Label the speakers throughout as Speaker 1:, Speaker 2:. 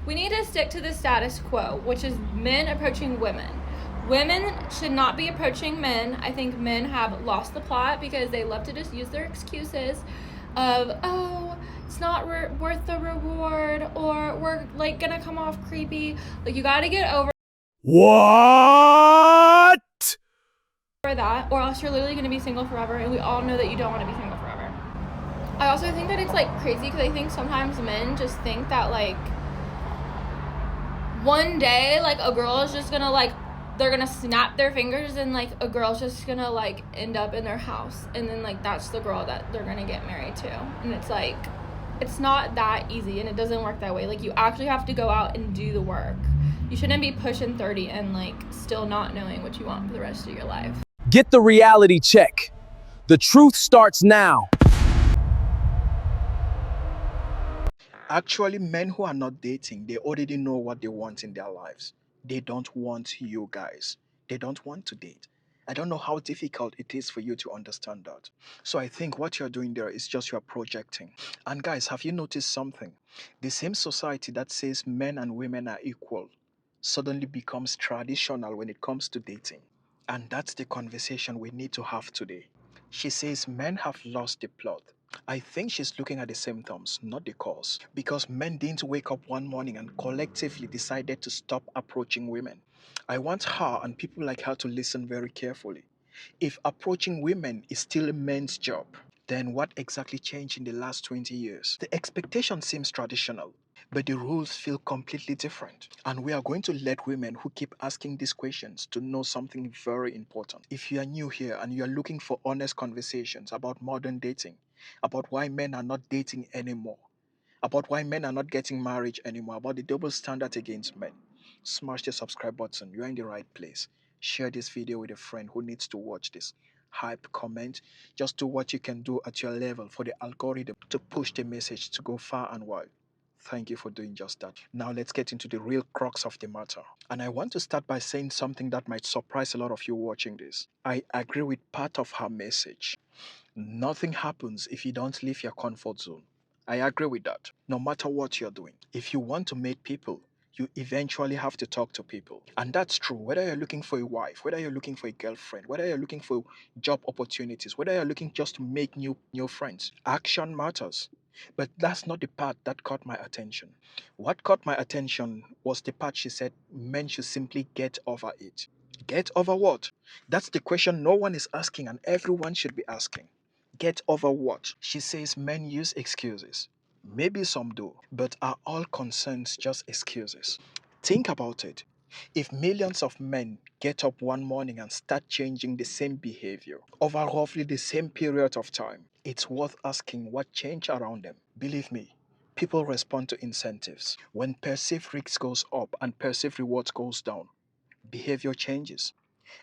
Speaker 1: We need to stick to the status quo, which is men approaching women. Women should not be approaching men. I think men have lost the plot because they love to just use their excuses of, oh, it's not worth the reward, or we're like gonna come off creepy. Like, you gotta get over
Speaker 2: What?
Speaker 1: that, or else you're literally gonna be single forever, and we all know that you don't want to be single forever. I also think that it's like crazy because I think sometimes men just think that like one day like a girl is just gonna like, they're gonna snap their fingers and like a girl's just gonna like end up in their house, and then like that's the girl that they're gonna get married to. And it's like, it's not that easy, and it doesn't work that way. Like, you actually have to go out and do the work. You shouldn't be pushing 30 and like still not knowing what you want for the rest of your life.
Speaker 2: Get the reality check. The truth starts now.
Speaker 3: Actually, men who are not dating, they already know what they want in their lives. They don't want you guys. They don't want to date. I don't know how difficult it is for you to understand that. So I think what you're doing there is just you're projecting. And guys, have you noticed something? The same society that says men and women are equal suddenly becomes traditional when it comes to dating. And that's the conversation we need to have today. She says men have lost the plot. I think she's looking at the symptoms, not the cause. Because men didn't wake up one morning and collectively decided to stop approaching women. I want her and people like her to listen very carefully. If approaching women is still a man's job, then what exactly changed in the last 20 years? The expectation seems traditional, but the rules feel completely different. And we are going to let women who keep asking these questions to know something very important. If you are new here and you are looking for honest conversations about modern dating, about why men are not dating anymore, about why men are not getting married anymore, about the double standard against men, smash the subscribe button. You're in the right place. Share this video with a friend who needs to watch this. Hype, comment, just do what you can do at your level for the algorithm to push the message to go far and wide. Thank you for doing just that. Now let's get into the real crux of the matter. And I want to start by saying something that might surprise a lot of you watching this. I agree with part of her message. Nothing happens if you don't leave your comfort zone. I agree with that. No matter what you're doing, if you want to meet people, you eventually have to talk to people. And that's true. Whether you're looking for a wife, whether you're looking for a girlfriend, whether you're looking for job opportunities, whether you're looking just to make new friends, action matters. But that's not the part that caught my attention. What caught my attention was the part she said men should simply get over it. Get over what? That's the question no one is asking and everyone should be asking. Get over what? She says men use excuses. Maybe some do, but are all concerns just excuses? Think about it. If millions of men get up one morning and start changing the same behavior over roughly the same period of time, it's worth asking what changed around them. Believe me, people respond to incentives. When perceived risk goes up and perceived rewards goes down, behavior changes.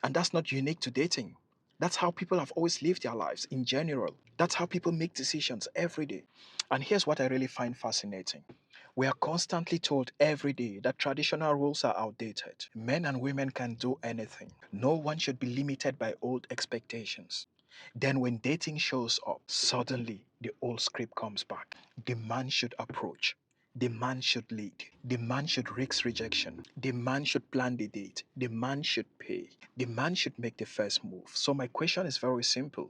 Speaker 3: And that's not unique to dating. That's how people have always lived their lives in general. That's how people make decisions every day. And here's what I really find fascinating. We are constantly told every day that traditional rules are outdated. Men and women can do anything. No one should be limited by old expectations. Then, when dating shows up, suddenly the old script comes back. The man should approach. The man should lead. The man should risk rejection. The man should plan the date. The man should pay. The man should make the first move. So, my question is very simple.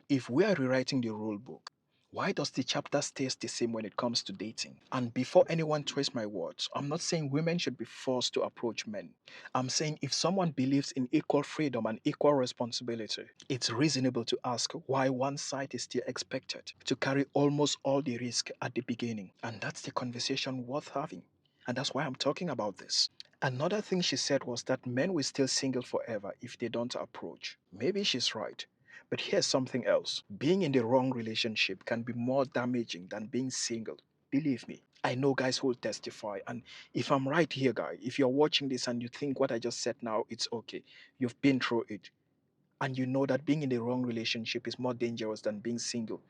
Speaker 3: If we are rewriting the rule book, why does the chapter stays the same when it comes to dating? And before anyone twists my words, I'm not saying women should be forced to approach men. I'm saying if someone believes in equal freedom and equal responsibility, it's reasonable to ask why one side is still expected to carry almost all the risk at the beginning. And that's the conversation worth having. And that's why I'm talking about this. Another thing she said was that men will still single forever if they don't approach. Maybe she's right. But here's something else. Being in the wrong relationship can be more damaging than being single. Believe me. I know guys who will testify. And if I'm right here, guy, if you're watching this and you think what I just said now, it's okay. You've been through it. And you know that being in the wrong relationship is more dangerous than being single.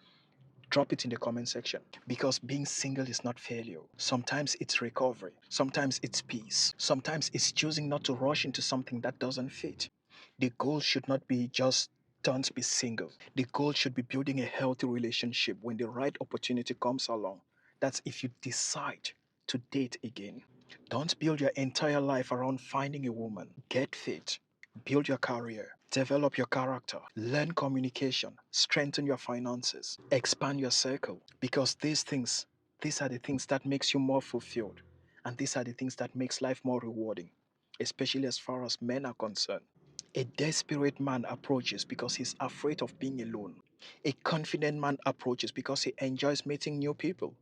Speaker 3: Drop it in the comment section. Because being single is not failure. Sometimes it's recovery. Sometimes it's peace. Sometimes it's choosing not to rush into something that doesn't fit. The goal should not be just don't be single. The goal should be building a healthy relationship when the right opportunity comes along. That's if you decide to date again. Don't build your entire life around finding a woman. Get fit, build your career, develop your character, learn communication, strengthen your finances, expand your circle. Because these are the things that makes you more fulfilled. And these are the things that makes life more rewarding, especially as far as men are concerned. A desperate man approaches because he's afraid of being alone. A confident man approaches because he enjoys meeting new people.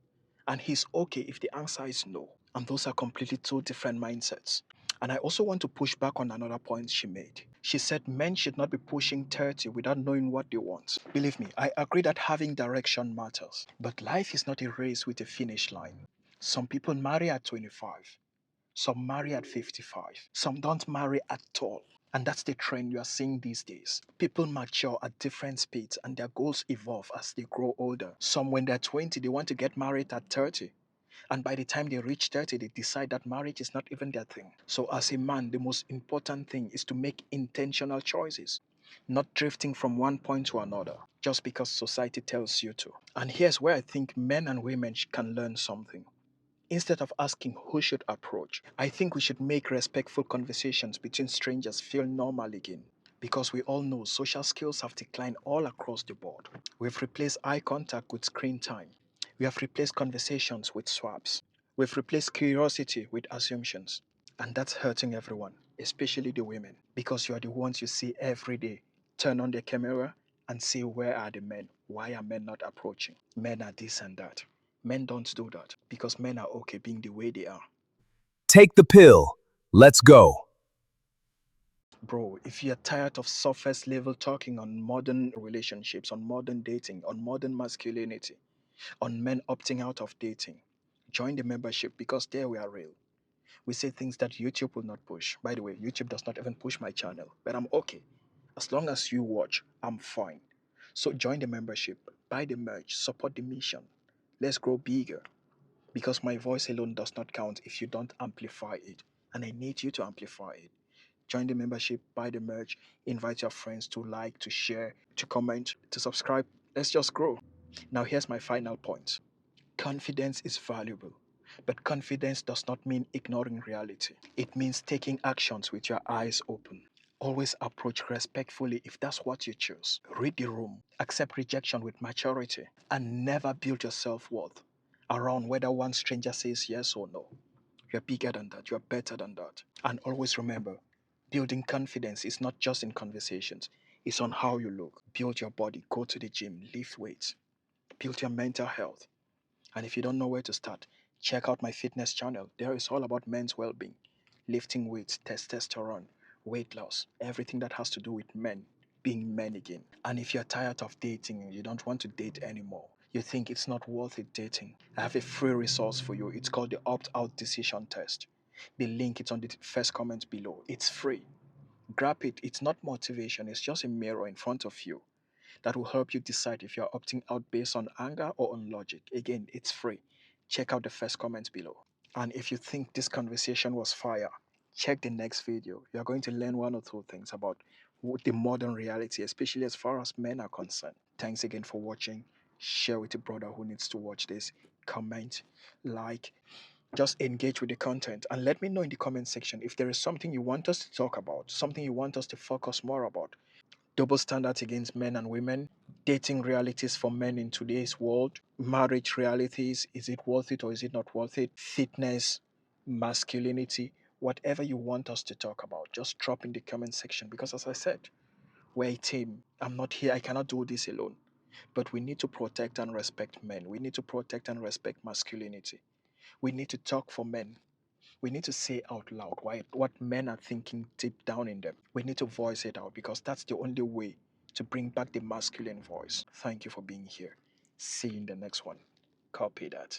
Speaker 3: And he's okay if the answer is no. And those are completely two different mindsets. And I also want to push back on another point she made. She said men should not be pushing 30 without knowing what they want. Believe me, I agree that having direction matters. But life is not a race with a finish line. Some people marry at 25. Some marry at 55. Some don't marry at all. And that's the trend you are seeing these days. People mature at different speeds and their goals evolve as they grow older. Some, when they're 20, they want to get married at 30. And by the time they reach 30, they decide that marriage is not even their thing. So, as a man, the most important thing is to make intentional choices, not drifting from one point to another just because society tells you to. And here's where I think men and women can learn something. Instead of asking who should approach, I think we should make respectful conversations between strangers feel normal again. Because we all know social skills have declined all across the board. We've replaced eye contact with screen time. We have replaced conversations with swaps. We've replaced curiosity with assumptions. And that's hurting everyone, especially the women, because you are the ones you see every day. Turn on the camera and see where are the men? Why are men not approaching? Men are this and that. Men don't do that because men are okay being the way they are.
Speaker 2: Take the pill. Let's go.
Speaker 3: Bro, if you're tired of surface level talking on modern relationships, on modern dating, on modern masculinity, on men opting out of dating, join the membership because there we are real. We say things that YouTube will not push. By the way, YouTube does not even push my channel, but I'm okay. As long as you watch, I'm fine. So join the membership, buy the merch, support the mission. Let's grow bigger because my voice alone does not count if you don't amplify it. And I need you to amplify it. Join the membership, buy the merch, invite your friends to like, to share, to comment, to subscribe. Let's just grow. Now, here's my final point. Confidence is valuable, but confidence does not mean ignoring reality. It means taking actions with your eyes open. Always approach respectfully if that's what you choose. Read the room, accept rejection with maturity, and never build your self worth around whether one stranger says yes or no. You're bigger than that, you're better than that. And always remember, building confidence is not just in conversations, it's on how you look. Build your body, go to the gym, lift weights, build your mental health. And if you don't know where to start, check out my fitness channel. There is all about men's well being, lifting weights, testosterone, weight loss, everything that has to do with men being men again. And if you're tired of dating and you don't want to date anymore, you think it's not worth it dating, I have a free resource for you. It's called the Opt Out Decision Test. The link is on the first comment below. It's free. Grab it. It's not motivation, it's just a mirror in front of you that will help you decide if you're opting out based on anger or on logic. Again, it's free. Check out the first comment below. And if you think this conversation was fire, check the next video. You're going to learn one or two things about the modern reality, especially as far as men are concerned. Thanks again for watching. Share with a brother who needs to watch this. Comment, like, just engage with the content and let me know in the comment section if there is something you want us to talk about, something you want us to focus more about. Double standards against men and women, dating realities for men in today's world, marriage realities, is it worth it or is it not worth it, fitness, masculinity, whatever you want us to talk about, just drop in the comment section because as I said, we're a team. I'm not here, I cannot do this alone. But we need to protect and respect men. We need to protect and respect masculinity. We need to talk for men. We need to say out loud what men are thinking deep down in them. We need to voice it out because that's the only way to bring back the masculine voice. Thank you for being here. See you in the next one. Copy that.